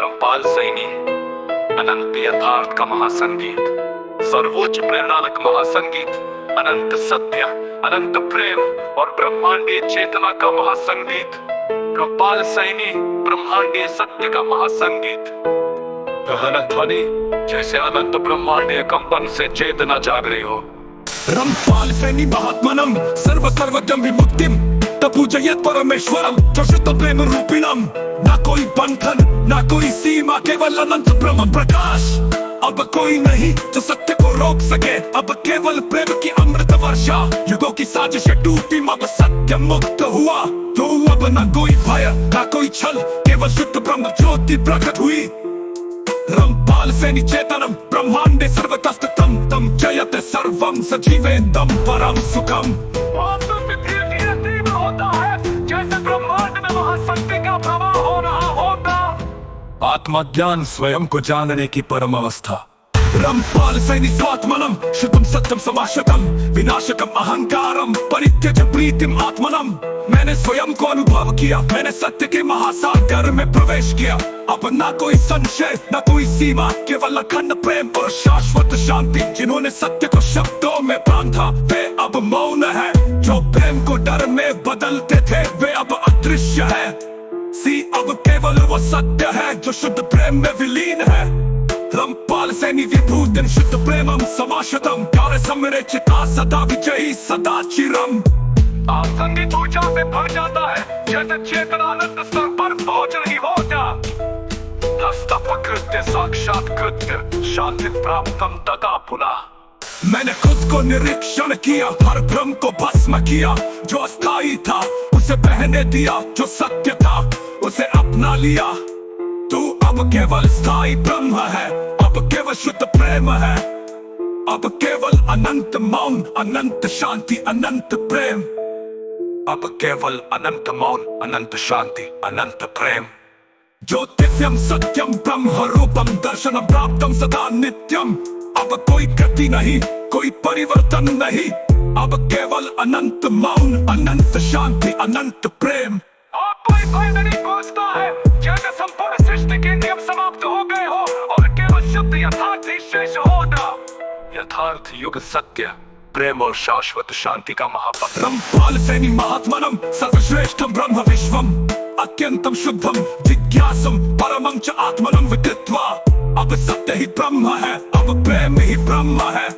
धर्मपाल सैनी। अनंत यथार्थ का महासंगीत, सर्वोच्च प्रेरणात्मक महासंगीत, अनंत सत्य, अनंत प्रेम और ब्रह्मांडीय चेतना का महासंगीत। धर्मपाल सैनी, ब्रह्मांडीय सत्य का महासंगीत। गहन ध्वनि जैसे अनंत ब्रह्मांडीय कंपन से चेतना जाग रही हो। धर्मपाल सैनी महात्मनम सर्वसर्वज्ञं विमुक्तिं तपूजयेत् परमेश्वरं जो शुद्ध प्रेम रूपिणम। ना कोई बंधन ना कोई सीमा, केवल अनंत ब्रह्म प्रकाश। अब कोई नहीं जो सत्य को रोक सके, अब केवल प्रेम की अमृत वर्षा। युगों की साजिशें टूटी, अब सत्य मुक्त हुआ। तो अब ना कोई भय ना कोई छल, केवल शुद्ध ब्रह्म ज्योति प्रकट हुई। धर्मपाल सैनी चेतनम ब्रह्मांडे सर्वतस्थितं तं जयते सर्वं सजीवेन्दं परम सुखम। होता है जैसे ब्रह्मांड में महाशक्ति का प्रवाह हो रहा होगा। आत्मज्ञान स्वयं को जानने की परम अवस्था। धर्मपाल सैनी स्वात्मनम शुद्धम सत्यम समाशतम विनाशकम अहंकारम परित्यज्य प्रीतिम आत्मनम। मैंने स्वयं को अनुभव किया, मैंने सत्य के महासागर में प्रवेश किया। अब ना कोई संशय ना कोई सीमा, केवल अखंड प्रेम और शाश्वत शांति। जिन्होंने सत्य को शब्दों में बांधा वे अब मौन है, जो प्रेम को डर में बदलते थे वे अब अदृश्य है। अब केवल वो सत्य है जो शुद्ध प्रेम में विलीन है। धर्मपाल सैनी विभूतिं शुद्ध प्रेमं समाशतम कार्य समरे चिता सदा विजयी सदा चिरम। संगीत ऊर्जा से भर जाता है जैसे चेतना अनंत स्तर पर पहुंच रही हो जा। हस्तपकृत्य साक्षात कृत्य शांति प्राप्तम तथा पुनः। मैंने खुद को निरीक्षण किया, हर भ्रम को भस्म किया। जो अस्थायी था उसे बहने दिया, जो सत्य था उसे अपना लिया। तू अब केवल स्थायी ब्रह्म है, अब केवल शुद्ध प्रेम है। अब केवल अनंत मौन, अनंत शांति, अनंत प्रेम। अब केवल अनंत मौन, अनंत शांति, अनंत प्रेम। ज्योतिषम सत्यम ब्रह्म रूपम दर्शनम प्राप्तम सदा नित्यम। अब कोई गति नहीं, कोई परिवर्तन नहीं। अब केवल अनंत मौन, अनंत शांति, अनंत प्रेम। कोई नहीं पूछता है जैसे संपूर्ण सृष्टि के नियम समाप्त हो गए हो और केवल शुद्ध यथार्थ ही शेष होना। यथार्थ युग सत्य प्रेम और शाश्वत शांति का महापत्र। धर्मपाल सैनी महात्मनम सर्वश्रेष्ठम ब्रह्म विश्वम अत्यंतम शुद्धम जिज्ञासम परमं च आत्मनं विदित्वा। अब सत्य ही ब्रह्म है, अब प्रेम ही ब्रह्म है।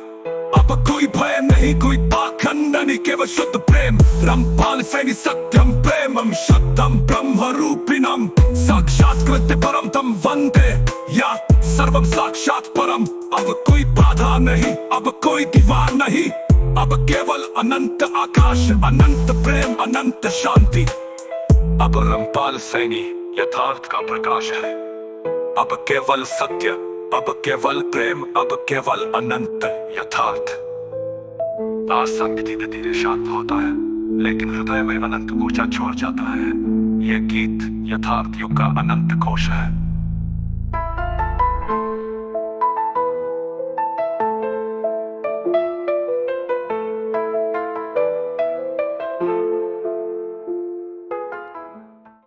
अब कोई भय नहीं, कोई पाखंड नहीं, केवल शुद्ध प्रेम। धर्मपाल सैनी सत्यम प्रेमम शुद्धम ब्रह्म रूपिणम साक्षात्कृत्य परम तम वंदे या सर्वम साक्षात परम। अब कोई बाधा नहीं, अब कोई दीवार नहीं। अब केवल अनंत आकाश, अनंत प्रेम, अनंत शांति। अब धर्मपाल सैनी यथार्थ का प्रकाश है। अब केवल सत्य, अब केवल प्रेम, अब केवल अनंत यथार्थ। संगीत धीरे धीरे शांत होता है, लेकिन हृदय में अनंत ऊर्जा छोड़ जाता है। यह गीत यथार्थ युग का अनंत कोश है।